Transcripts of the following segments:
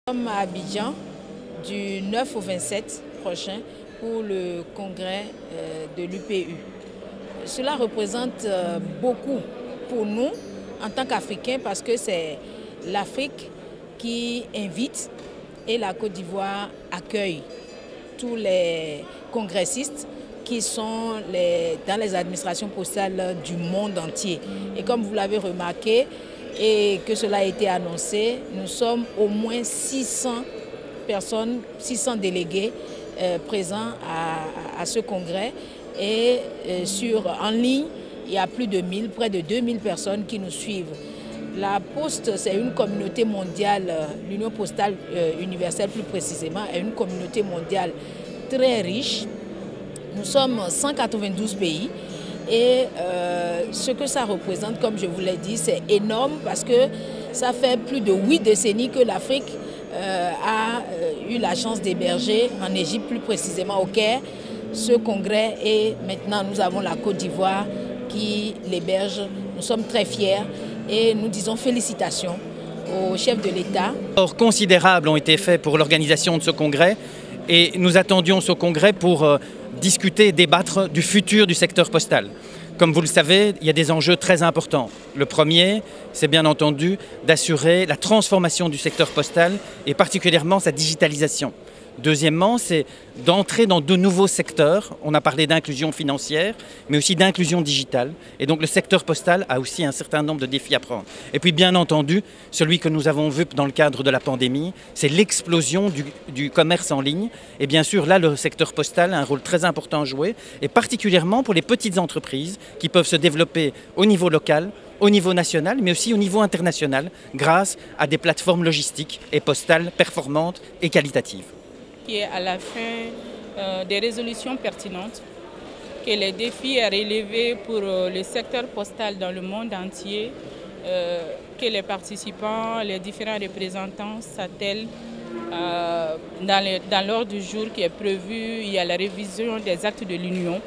Nous sommes à Abidjan du 9 au 27 prochain pour le congrès de l'UPU. Cela représente beaucoup pour nous en tant qu'Africains parce que c'est l'Afrique qui invite et la Côte d'Ivoire accueille tous les congressistes qui sont dans les administrations postales du monde entier. Et comme vous l'avez remarqué et que cela a été annoncé, nous sommes au moins 600 personnes, 600 délégués présents à ce congrès. Et en ligne, il y a plus de 1000, près de 2000 personnes qui nous suivent. La Poste, c'est une communauté mondiale, l'Union postale universelle plus précisément, est une communauté mondiale très riche. Nous sommes 192 pays et ce que ça représente, comme je vous l'ai dit, c'est énorme parce que ça fait plus de 8 décennies que l'Afrique a eu la chance d'héberger, en Égypte plus précisément au Caire, ce congrès, et maintenant nous avons la Côte d'Ivoire qui l'héberge. Nous sommes très fiers et nous disons félicitations au chef de l'État. Efforts considérables ont été faits pour l'organisation de ce congrès et nous attendions ce congrès pour discuter, débattre du futur du secteur postal. Comme vous le savez, il y a des enjeux très importants. Le premier, c'est bien entendu d'assurer la transformation du secteur postal et particulièrement sa digitalisation. Deuxièmement, c'est d'entrer dans de nouveaux secteurs. On a parlé d'inclusion financière, mais aussi d'inclusion digitale. Et donc le secteur postal a aussi un certain nombre de défis à prendre. Et puis bien entendu, celui que nous avons vu dans le cadre de la pandémie, c'est l'explosion du commerce en ligne. Et bien sûr, là, le secteur postal a un rôle très important à jouer, et particulièrement pour les petites entreprises qui peuvent se développer au niveau local, au niveau national, mais aussi au niveau international, grâce à des plateformes logistiques et postales performantes et qualitatives. Qui est à la fin des résolutions pertinentes, que les défis à relever pour le secteur postal dans le monde entier, que les participants, les différents représentants s'attellent dans l'ordre du jour qui est prévu. Il y a la révision des actes de l'Union.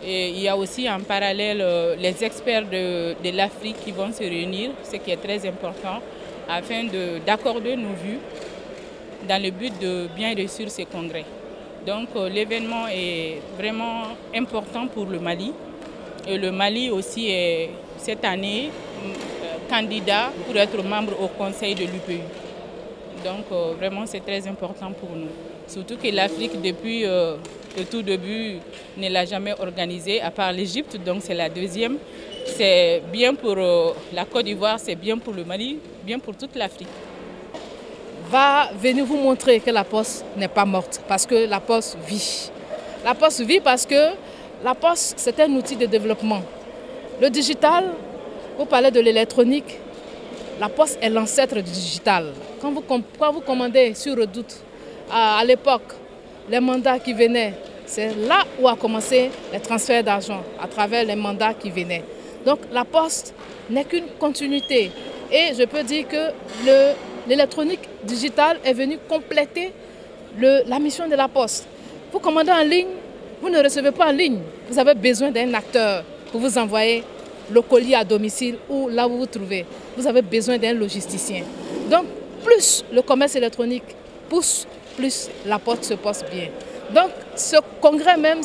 Et il y a aussi en parallèle les experts de l'Afrique qui vont se réunir, ce qui est très important, afin d'accorder nos vues dans le but de bien réussir ce congrès. Donc l'événement est vraiment important pour le Mali. Et le Mali aussi est cette année candidat pour être membre au conseil de l'UPU. Donc vraiment c'est très important pour nous. Surtout que l'Afrique depuis le tout début ne l'a jamais organisé, à part l'Égypte, donc c'est la deuxième. C'est bien pour la Côte d'Ivoire, c'est bien pour le Mali, bien pour toute l'Afrique. Va venir vous montrer que la Poste n'est pas morte, parce que la Poste vit. La Poste vit parce que la Poste, c'est un outil de développement. Le digital, vous parlez de l'électronique, la Poste est l'ancêtre du digital. Quand vous commandez sur Redoute, à l'époque, les mandats qui venaient, c'est là où a commencé les transferts d'argent, à travers les mandats qui venaient. Donc la Poste n'est qu'une continuité. Et je peux dire que l'électronique digitale est venue compléter la mission de la Poste. Vous commandez en ligne, vous ne recevez pas en ligne. Vous avez besoin d'un acteur pour vous envoyer le colis à domicile ou là où vous vous trouvez. Vous avez besoin d'un logisticien. Donc, plus le commerce électronique pousse, plus la Poste se porte bien. Donc, ce congrès même,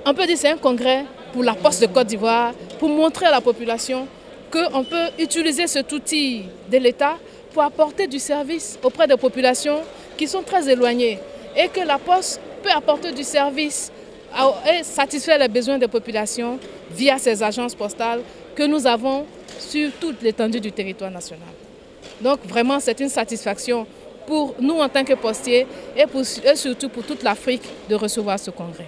on peut dire c'est un congrès pour la Poste de Côte d'Ivoire, pour montrer à la population qu'on peut utiliser cet outil de l'État pour apporter du service auprès des populations qui sont très éloignées et que la Poste peut apporter du service et satisfaire les besoins des populations via ces agences postales que nous avons sur toute l'étendue du territoire national. Donc vraiment c'est une satisfaction pour nous en tant que postiers et surtout pour toute l'Afrique de recevoir ce congrès.